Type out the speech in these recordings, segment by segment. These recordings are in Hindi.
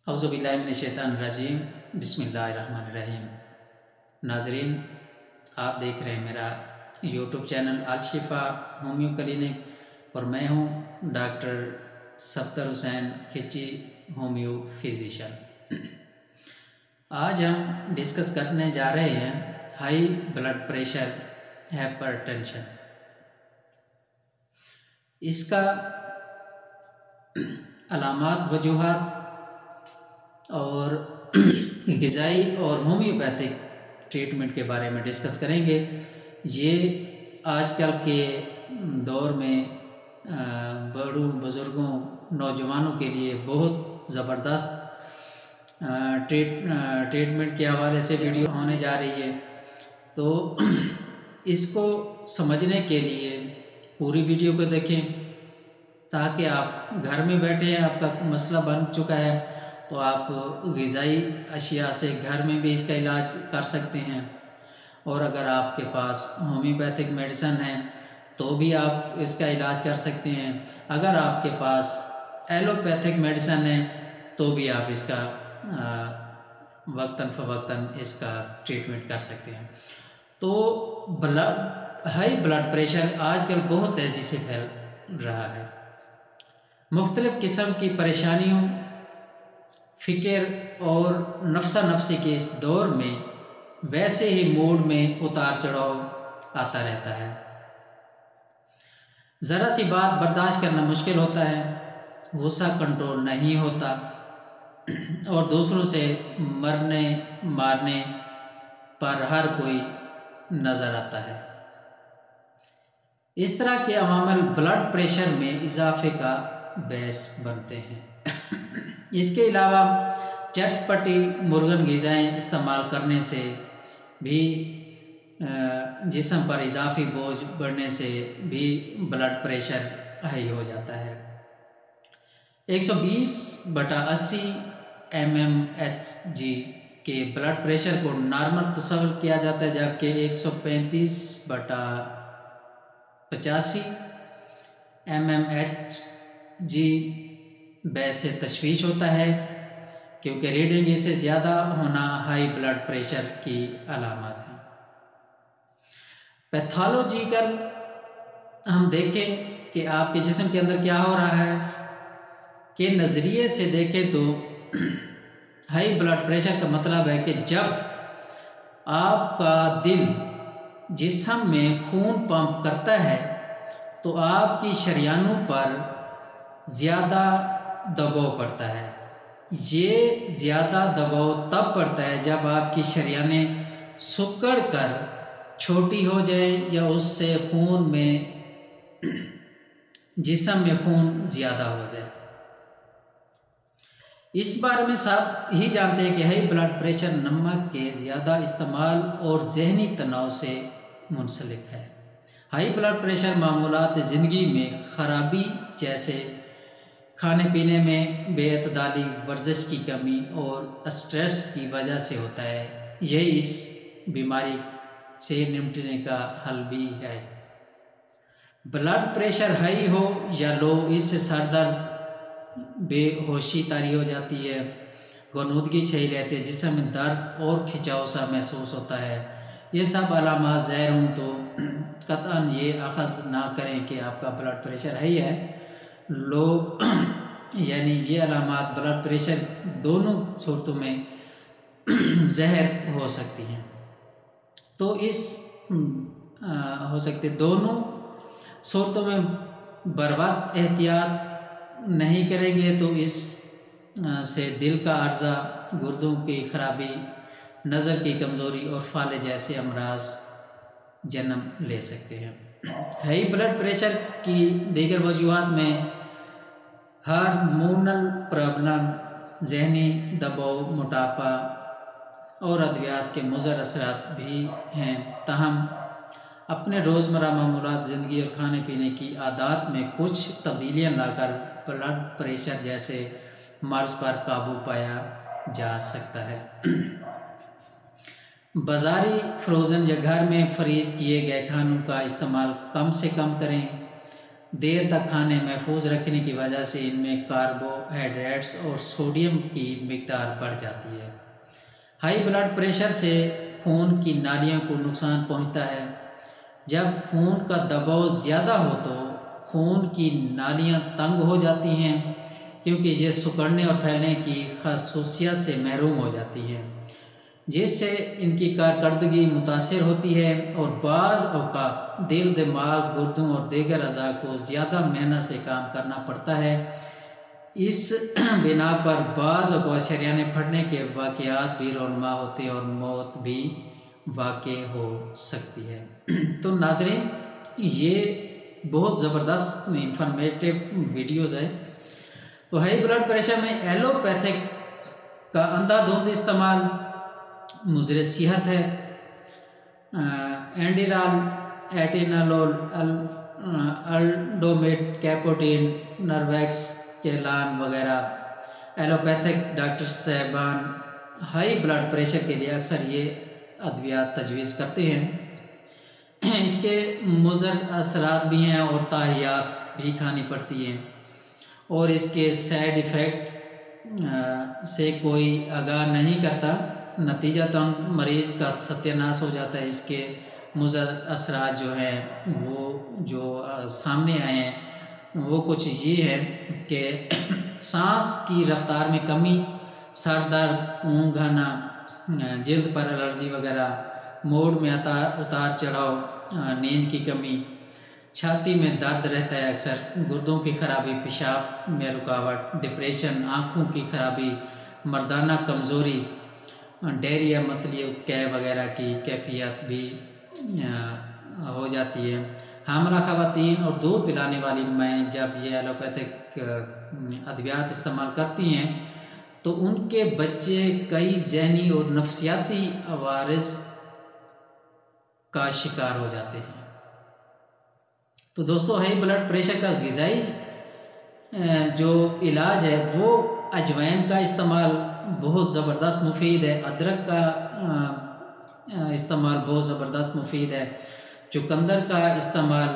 औज़ुबिल्लाहिमिनश्शैतानिर्रजीम बिस्मिल्लाहिर्रहमानिर्रहीम। नाज़रीन, आप देख रहे हैं मेरा YouTube channel Al-Shifa homeo clinic और मैं हूं डॉक्टर सफ़दर हुसैन खिची, होम्यो फिजिशियन। आज हम डिस्कस करने जा रहे हैं हाई ब्लड प्रेशर, हाइपरटेंशन। इसका अलामात, वजूहात और ग़िज़ाई और होम्योपैथिक ट्रीटमेंट के बारे में डिस्कस करेंगे। ये आजकल के दौर में बड़ों, बुज़ुर्गों, नौजवानों के लिए बहुत ज़बरदस्त ट्रीटमेंट के हवाले से वीडियो होने जा रही है। तो इसको समझने के लिए पूरी वीडियो को देखें ताकि आप घर में बैठे हैं, आपका मसला बन चुका है तो आप ग़िज़ाई अशिया से घर में भी इसका इलाज कर सकते हैं। और अगर आपके पास होम्योपैथिक मेडिसिन है तो भी आप इसका इलाज कर सकते हैं। अगर आपके पास एलोपैथिक मेडिसिन है तो भी आप इसका वक्तन फ़वक्तन इसका ट्रीटमेंट कर सकते हैं। तो हाई ब्लड प्रेशर आजकल बहुत तेज़ी से फैल रहा है। मुख्तलिफ़ किस्म की परेशानियों, फ़िक्र और नफ्सा नफसी के इस दौर में वैसे ही मूड में उतार चढ़ाव आता रहता है। ज़रा सी बात बर्दाश्त करना मुश्किल होता है, गुस्सा कंट्रोल नहीं होता और दूसरों से मरने मारने पर हर कोई नज़र आता है। इस तरह के अवामिल ब्लड प्रेशर में इजाफे का बायस बनते हैं। इसके अलावा चटपटी मुर्गन ग़िज़ाएँ इस्तेमाल करने से भी जिस्म पर इजाफी बोझ बढ़ने से भी ब्लड प्रेशर हाई हो जाता है। 120/80 mmHg के ब्लड प्रेशर को नॉर्मल तस्वर किया जाता है, जबकि 135/85 mmHg वैसे तशवीश होता है, क्योंकि रीडिंग इससे ज़्यादा होना हाई ब्लड प्रेशर की अलामत है। पैथोलॉजिकल हम देखें कि आपके जिस्म के अंदर क्या हो रहा है के नज़रिए से देखें तो हाई ब्लड प्रेशर का मतलब है कि जब आपका दिल जिस्म में खून पंप करता है तो आपकी शरीयानों पर ज़्यादा दबाव पड़ता है। ये ज़्यादा दबाव तब पड़ता है जब आपकी शरीयानें सिकुड़ कर छोटी हो जाएं या उससे खून में जिस्म में खून ज़्यादा हो जाए। इस बारे में सब ही जानते हैं कि हाई ब्लड प्रेशर नमक के ज़्यादा इस्तेमाल और जहनी तनाव से मुंसलिक है। हाई ब्लड प्रेशर मामूलात ज़िंदगी में ख़राबी जैसे खाने पीने में बेअतदाली, वर्जिश की कमी और स्ट्रेस की वजह से होता है। यही इस बीमारी से निपटने का हल भी है। ब्लड प्रेशर हाई हो या लो, इससे सर दर्द, बेहोशी तारी हो जाती है, गनूदगी छई रहती है, जिसमें दर्द और खिंचाव सा महसूस होता है। ये सब अलामात ज़ाहिर हों तो कतअन ये अख़ज़ ना करें कि आपका ब्लड प्रेशर हाई है। लो यानी ये अलामात ब्लड प्रेशर दोनों सूरतों में ज़हर हो सकती हैं। तो हो सकते दोनों सूरतों में बर वक्त एहतियात नहीं करेंगे तो इस से दिल का अर्जा, गुर्दों की खराबी, नज़र की कमज़ोरी और फाले जैसे अमराज जन्म ले सकते हैं। हाई ब्लड प्रेशर की दीगर वजूहात में हार्मोनल प्रॉब्लम, जहनी दबाव, मोटापा और अद्वियात के मुज़र असरात भी हैं। ताहम अपने रोज़मर्रा मामूलात ज़िंदगी और खाने पीने की आदत में कुछ तब्दीलियाँ लाकर ब्लड प्रेशर जैसे मर्ज़ पर काबू पाया जा सकता है। बाज़ारी फ्रोज़न या घर में फ्रीज़ किए गए खानों का इस्तेमाल कम से कम करें। देर तक खाने महफूज रखने की वजह से इनमें कार्बोहाइड्रेट्स और सोडियम की मिकदार बढ़ जाती है। हाई ब्लड प्रेशर से खून की नालियों को नुकसान पहुंचता है। जब खून का दबाव ज़्यादा हो तो खून की नालियां तंग हो जाती हैं, क्योंकि ये सिकुड़ने और फैलने की खासूसियत से महरूम हो जाती हैं, जिससे इनकी कारकर्दगी मुतासर होती है और बाज़ औक़ात दिल, दिमाग, गुर्दों और दीगर अज़ा को ज़्यादा मेहनत से काम करना पड़ता है। इस बिना पर बाज़ औक़ात शरीयाने फटने के वाक़यात भी रोनमा होते हैं और मौत भी वाक़े हो सकती है। तो नाज़रीन, ये बहुत ज़बरदस्त इंफॉर्मेटिव वीडियोज़ है। तो हाई ब्लड प्रेशर में एलोपैथिक का अंधाधुंध इस्तेमाल मुज़र सेहत है। एंडिराल, एटेनोल, अल्डोमेट, कैपोटिन, नर्वेक्स, केलान वगैरह एलोपैथिक डॉक्टर साहबान हाई ब्लड प्रेशर के लिए अक्सर ये अद्वियात तजवीज़ करते हैं। इसके मुज़र असरात भी हैं और ताहियात भी खानी पड़ती हैं, और इसके साइड इफ़ेक्ट से कोई आगाह नहीं करता। नतीजतन मरीज़ का सत्यानाश हो जाता है। इसके मुज़र असरात जो हैं वो जो सामने आए हैं वो कुछ ये है कि सांस की रफ्तार में कमी, सर दर्द, ऊँघ आना, जल्द पर एलर्जी वगैरह, मूड में उतार चढ़ाव, नींद की कमी, छाती में दर्द रहता है अक्सर, गुर्दों की खराबी, पेशाब में रुकावट, डिप्रेशन, आँखों की खराबी, मर्दाना कमज़ोरी, डायरिया मतलब कै वगैरह की कैफियत भी हो जाती है। हामला ख़वातीन और दूध पिलाने वाली माएँ जब ये एलोपैथिक अद्वियात इस्तेमाल करती हैं तो उनके बच्चे कई ज़हनी और नफ्सियाती अवारिस का शिकार हो जाते हैं। तो दोस्तों, हाई ब्लड प्रेशर का ग़िज़ाई जो इलाज है वो अजवाइन का इस्तेमाल बहुत ज़बरदस्त मुफीद है। अदरक का इस्तेमाल बहुत ज़बरदस्त मुफीद है। चुकंदर का इस्तेमाल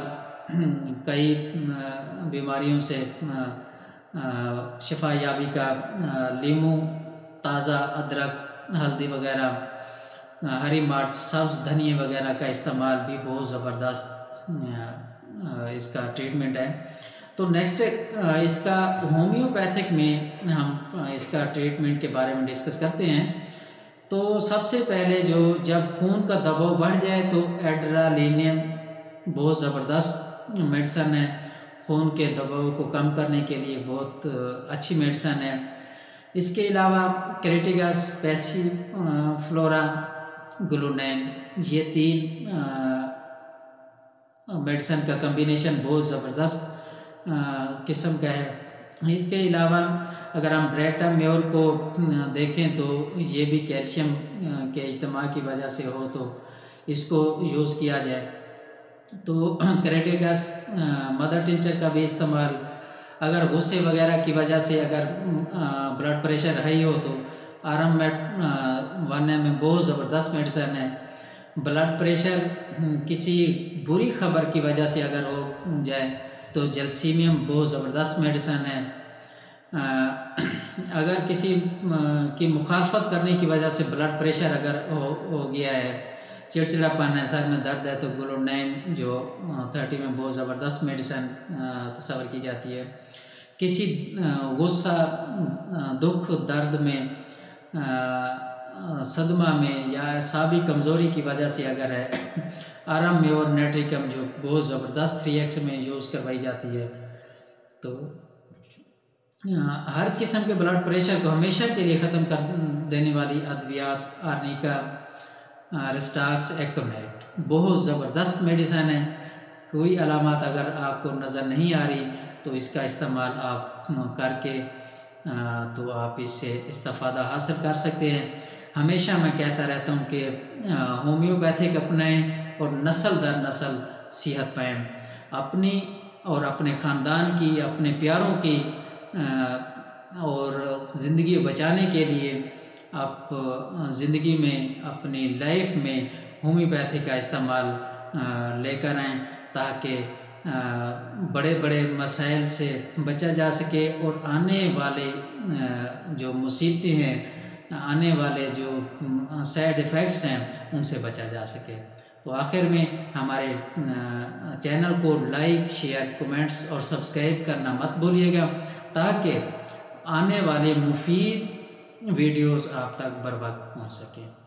कई बीमारियों से शिफा याबी का, लीमू, ताज़ा अदरक, हल्दी वगैरह, हरी मिर्च, सब्ज़ धनिया वगैरह का इस्तेमाल भी बहुत ज़बरदस्त इसका ट्रीटमेंट है। तो नेक्स्ट इसका होम्योपैथिक में हम इसका ट्रीटमेंट के बारे में डिस्कस करते हैं। तो सबसे पहले जब खून का दबाव बढ़ जाए तो एड्रेनालिन बहुत ज़बरदस्त मेडिसन है। खून के दबाव को कम करने के लिए बहुत अच्छी मेडिसन है। इसके अलावा क्रेटिगस, पैसिफ्लोरा, ग्लूनेन, ये 3 मेडिसन का कम्बिनेशन बहुत ज़बरदस्त किस्म का है। इसके अलावा अगर हम ब्रेटा म्योर को देखें तो ये भी कैल्शियम के इज्तिमा की वजह से हो तो इसको यूज़ किया जाए। तो क्रेटिगस मदर टिंचर का भी इस्तेमाल, अगर गुस्से वगैरह की वजह से अगर ब्लड प्रेशर हाई हो तो आराम वाने में बहुत ज़बरदस्त मेडिसन है। ब्लड प्रेशर किसी बुरी खबर की वजह से अगर हो जाए तो जलसीमियम बहुत ज़बरदस्त मेडिसन है। अगर किसी की मुखालफत करने की वजह से ब्लड प्रेशर अगर हो गया है, चिड़चिड़ापन है, सर में दर्द है, तो ग्लूनेन जो 30 में बहुत ज़बरदस्त मेडिसन तस्वर की जाती है। किसी गुस्सा, दुख, दर्द में, सदमा में या असाबी कमज़ोरी की वजह से अगर है, आराम में और नेट्रिकम जो बहुत ज़बरदस्त रिएक्शन में यूज़ करवाई जाती है। तो हर किस्म के ब्लड प्रेशर को हमेशा के लिए ख़त्म कर देने वाली अद्वियात आर्निका, रिस्टाक्स, एक्टोनेट बहुत ज़बरदस्त मेडिसन है। कोई अलामत अगर आपको नज़र नहीं आ रही तो इसका इस्तेमाल आप करके तो आप इससे इस्तिफ़ादा हासिल कर सकते हैं। हमेशा मैं कहता रहता हूँ कि होम्योपैथिक अपनाएं और नस्ल दर नस्ल सेहत पाएं। अपनी और अपने ख़ानदान की, अपने प्यारों की और ज़िंदगी बचाने के लिए आप ज़िंदगी में, अपनी लाइफ में होम्योपैथी का इस्तेमाल लेकर आएँ ताकि बड़े बड़े मसाइल से बचा जा सके और आने वाले जो मुसीबतें हैं, आने वाले जो साइड इफ़ेक्ट्स हैं, उनसे बचा जा सके। तो आखिर में हमारे चैनल को लाइक, शेयर, कमेंट्स और सब्सक्राइब करना मत भूलिएगा, ताकि आने वाले मुफीद वीडियोस आप तक बर वक्त पहुँच सकें।